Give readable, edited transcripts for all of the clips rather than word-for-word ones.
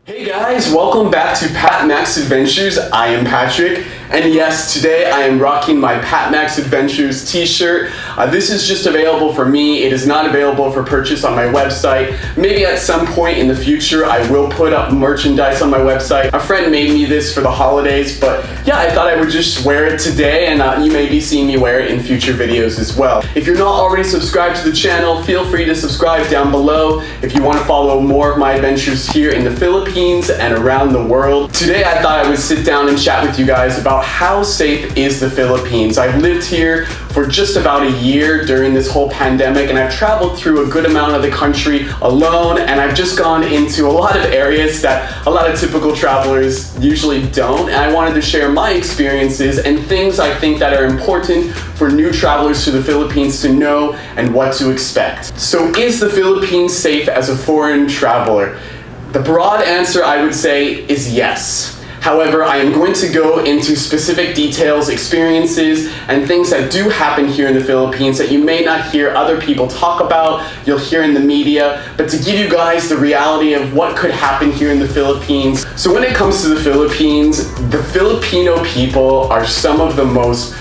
Hey guys, welcome back to Pat Max Adventures. I am Patrick, and yes, today I am rocking my Pat Max Adventures t-shirt. This is just available for me. It is not available for purchase on my website. Maybe at some point in the future I will put up merchandise on my website. A friend made me this for the holidays, but yeah, I thought I would just wear it today, and you may be seeing me wear it in future videos as well. If you're not already subscribed to the channel, feel free to subscribe down below if you want to follow more of my adventures here in the Philippines and around the world. Today I thought I would sit down and chat with you guys about how safe is the Philippines. I've lived here for just about a year during this whole pandemic, and I've traveled through a good amount of the country alone, and I've just gone into a lot of areas that a lot of typical travelers usually don't, and I wanted to share my experiences and things I think that are important for new travelers to the Philippines to know and what to expect. So is the Philippines safe as a foreign traveler? The broad answer, I would say, is yes. However, I am going to go into specific details, experiences, and things that do happen here in the Philippines that you may not hear other people talk about, you'll hear in the media, but to give you guys the reality of what could happen here in the Philippines. So when it comes to the Philippines, the Filipino people are some of the most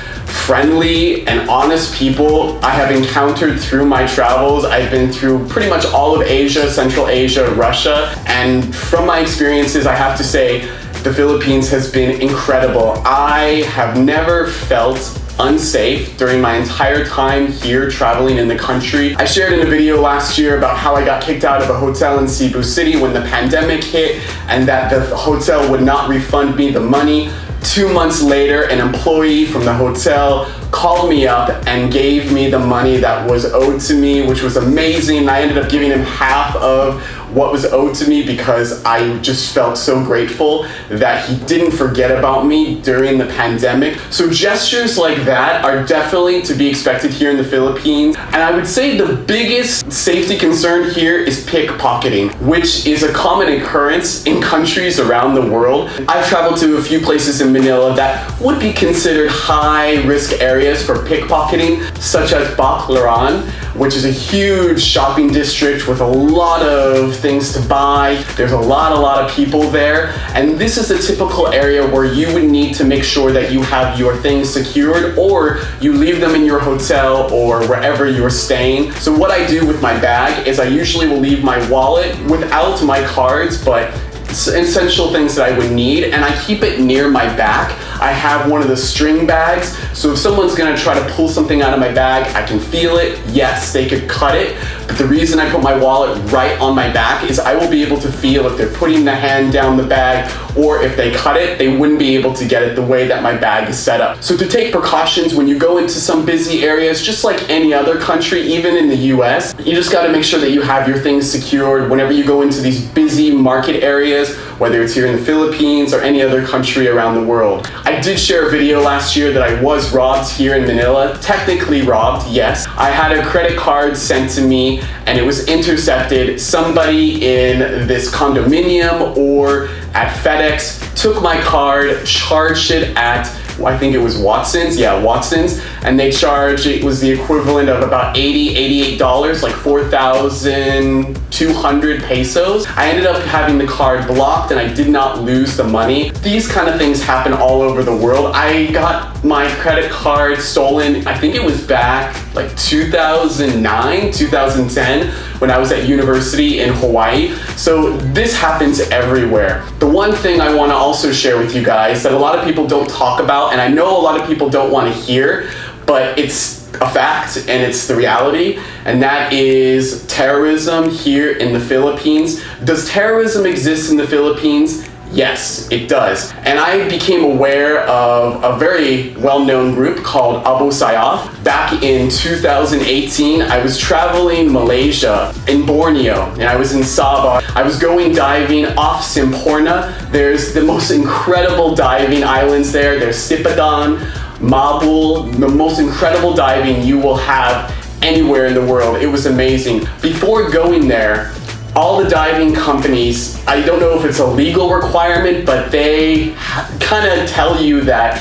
friendly and honest people I have encountered through my travels. I've been through pretty much all of Asia, Central Asia, Russia, and from my experiences, I have to say the Philippines has been incredible. I have never felt unsafe during my entire time here traveling in the country. I shared in a video last year about how I got kicked out of a hotel in Cebu City when the pandemic hit, and that the hotel would not refund me the money. 2 months later, an employee from the hotel called me up and gave me the money that was owed to me, which was amazing. I ended up giving him half of what was owed to me because I just felt so grateful that he didn't forget about me during the pandemic. So gestures like that are definitely to be expected here in the Philippines. And I would say the biggest safety concern here is pickpocketing, which is a common occurrence in countries around the world. I've traveled to a few places in Manila that would be considered high-risk areas for pickpocketing, such as Baclaran, which is a huge shopping district with a lot of things to buy. There's a lot of people there, and this is a typical area where you would need to make sure that you have your things secured, or you leave them in your hotel or wherever you're staying. So what I do with my bag is I usually will leave my wallet without my cards, but essential things that I would need, and I keep it near my back. I have one of the string bags, so if someone's gonna try to pull something out of my bag, I can feel it. Yes, they could cut it, but the reason I put my wallet right on my back is I will be able to feel if they're putting the hand down the bag, or if they cut it, they wouldn't be able to get it the way that my bag is set up. So to take precautions when you go into some busy areas, just like any other country, even in the US, you just gotta make sure that you have your things secured whenever you go into these busy market areas, whether it's here in the Philippines or any other country around the world. I did share a video last year that I was robbed here in Manila. Technically robbed, yes. I had a credit card sent to me and it was intercepted. Somebody in this condominium or at FedEx took my card, charged it at, I think it was Watson's, yeah, Watson's, and they charged, it was the equivalent of about $88, like 4,200 pesos. I ended up having the card blocked and I did not lose the money. These kind of things happen all over the world. I got my credit card stolen, I think it was back like 2009, 2010, when I was at university in Hawaii. So this happens everywhere. The one thing I want to also share with you guys that a lot of people don't talk about, and I know a lot of people don't want to hear, but it's a fact and it's the reality, and that is terrorism here in the Philippines. Does terrorism exist in the Philippines? Yes, it does. And I became aware of a very well-known group called Abu Sayyaf. Back in 2018, I was traveling Malaysia in Borneo, and I was in Sabah. I was going diving off Simporna. There's the most incredible diving islands there. There's Sipadan, Mabul, the most incredible diving you will have anywhere in the world. It was amazing. Before going there, all the diving companies, I don't know if it's a legal requirement, but they kind of tell you that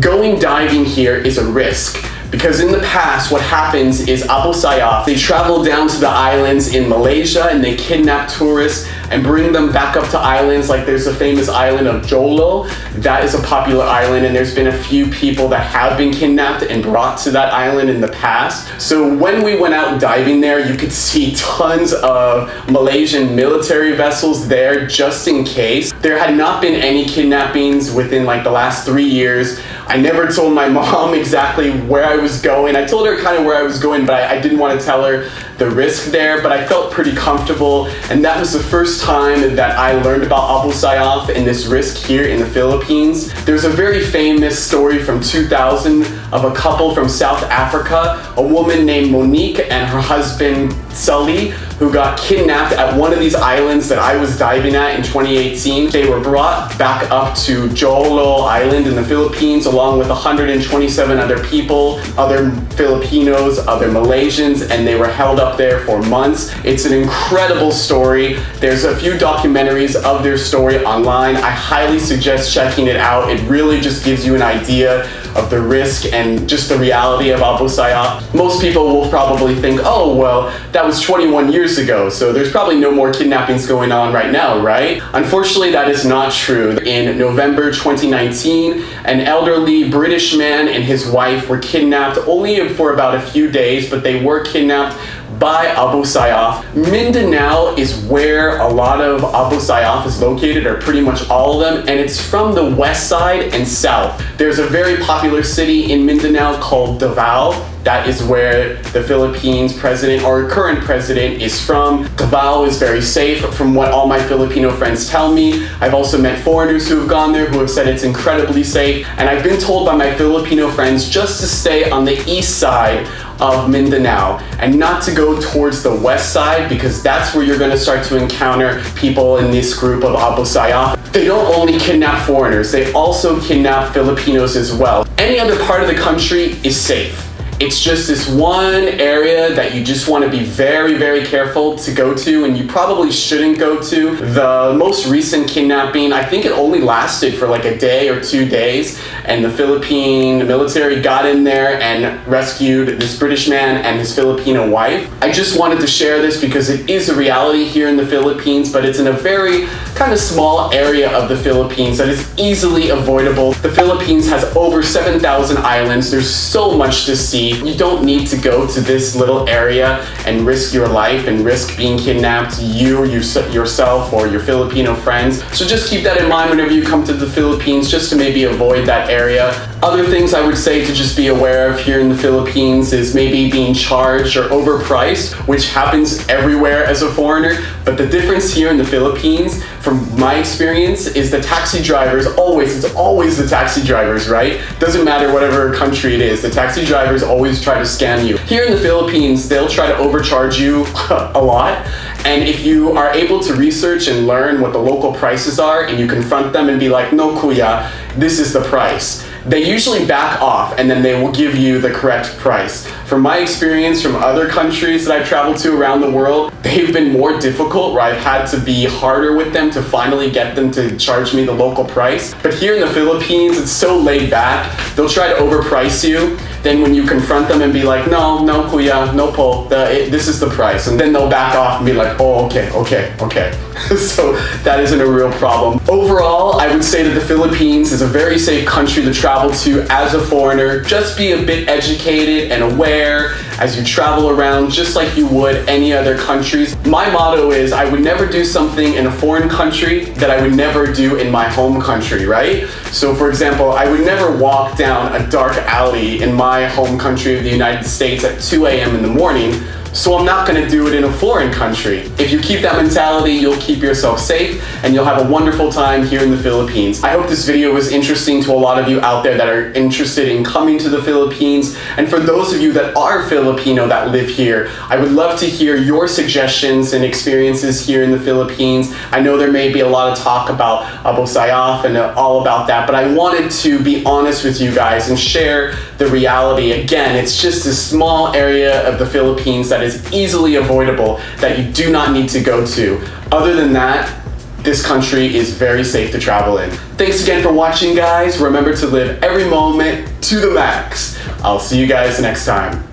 going diving here is a risk. Because in the past, what happens is Abu Sayyaf, they travel down to the islands in Malaysia and they kidnap tourists and bring them back up to islands. Like there's a famous island of Jolo. That is a popular island, and there's been a few people that have been kidnapped and brought to that island in the past. So when we went out diving there, you could see tons of Malaysian military vessels there just in case. There had not been any kidnappings within like the last 3 years. I never told my mom exactly where I was going. I told her kind of where I was going, but I didn't want to tell her the risk there, but I felt pretty comfortable, and that was the first time that I learned about Abu Sayyaf and this risk here in the Philippines. There's a very famous story from 2000 of a couple from South Africa, a woman named Monique and her husband Sully, who got kidnapped at one of these islands that I was diving at in 2018. They were brought back up to Jolo Island in the Philippines along with 127 other people, other Filipinos, other Malaysians, and they were held up there for months. It's an incredible story. There's a few documentaries of their story online. I highly suggest checking it out. It really just gives you an idea of the risk and just the reality of Abu Sayyaf. Most people will probably think, oh, well, that was 21 years ago, so there's probably no more kidnappings going on right now, right? Unfortunately, that is not true. In November 2019, an elderly British man and his wife were kidnapped only for about a few days, but they were kidnapped by Abu Sayyaf. Mindanao is where a lot of Abu Sayyaf is located, or pretty much all of them, and it's from the west side and south. There's a very popular city in Mindanao called Davao. That is where the Philippines president, or current president, is from. Davao is very safe from what all my Filipino friends tell me. I've also met foreigners who have gone there who have said it's incredibly safe, and I've been told by my Filipino friends just to stay on the east side of Mindanao and not to go towards the west side, because that's where you're going to start to encounter people in this group of Abu Sayyaf. They don't only kidnap foreigners, they also kidnap Filipinos as well. Any other part of the country is safe. It's just this one area that you just want to be very, very careful to go to, and you probably shouldn't go to. The most recent kidnapping, I think it only lasted for like a day or 2 days, and the Philippine military got in there and rescued this British man and his Filipino wife. I just wanted to share this because it is a reality here in the Philippines, but it's in a very kind of small area of the Philippines that is easily avoidable. The Philippines has over 7,000 islands. There's so much to see. You don't need to go to this little area and risk your life and risk being kidnapped, yourself or your Filipino friends. So just keep that in mind whenever you come to the Philippines, just to maybe avoid that area. Other things I would say to just be aware of here in the Philippines is maybe being charged or overpriced, which happens everywhere as a foreigner. But the difference here in the Philippines, from my experience, is the taxi drivers it's always the taxi drivers, right? Doesn't matter whatever country it is, the taxi drivers always try to scam you. Here in the Philippines, they'll try to overcharge you a lot. And if you are able to research and learn what the local prices are, and you confront them and be like, no kuya, this is the price, they usually back off and then they will give you the correct price. From my experience from other countries that I've traveled to around the world, they've been more difficult, where I've had to be harder with them to finally get them to charge me the local price. But here in the Philippines, it's so laid back. They'll try to overprice you. Then when you confront them and be like, no kuya, no po, this is the price. And then they'll back off and be like, oh, okay. So that isn't a real problem. Overall, I would say that the Philippines is a very safe country to travel to as a foreigner. Just be a bit educated and aware as you travel around, just like you would any other countries. My motto is I would never do something in a foreign country that I would never do in my home country, right? So for example, I would never walk down a dark alley in my home country of the United States at 2 a.m. in the morning. So I'm not going to do it in a foreign country. If you keep that mentality, you'll keep yourself safe and you'll have a wonderful time here in the Philippines. I hope this video was interesting to a lot of you out there that are interested in coming to the Philippines. And for those of you that are Filipino that live here, I would love to hear your suggestions and experiences here in the Philippines. I know there may be a lot of talk about Abu Sayyaf and all about that, but I wanted to be honest with you guys and share the reality. Again, it's just a small area of the Philippines that is easily avoidable, that you do not need to go to. Other than that, this country is very safe to travel in. Thanks again for watching, guys. Remember to live every moment to the max. I'll see you guys next time.